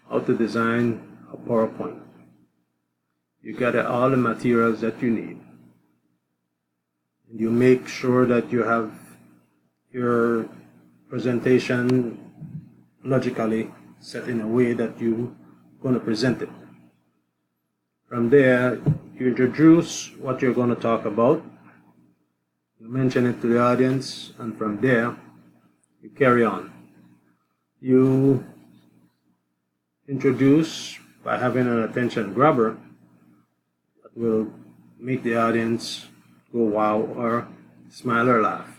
how to design a PowerPoint. You gather all the materials that you need. You make sure that you have your presentation logically set in a way that you're going to present it. From there, you introduce what you're going to talk about. You mention it to the audience, and from there, you carry on. You introduce by having an attention grabber that will make the audience go wow or smile or laugh.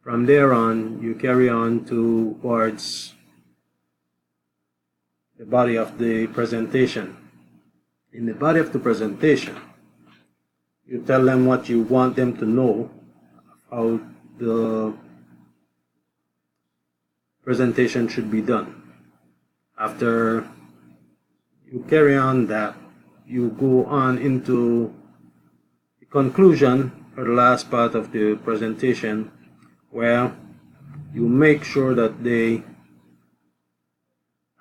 From there on, you carry on towards the body of the presentation. In the body of the presentation, you tell them what you want them to know, how the presentation should be done. After you carry on that, you go on into the conclusion for the last part of the presentation, where you make sure that they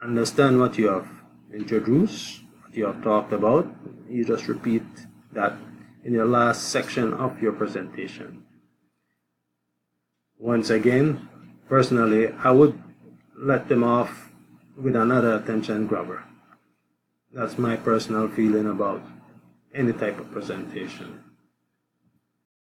understand what you have introduced, what you have talked about. You just repeat that in your last section of your presentation. Once again, personally, I would let them off with another attention grabber. That's my personal feeling about any type of presentation.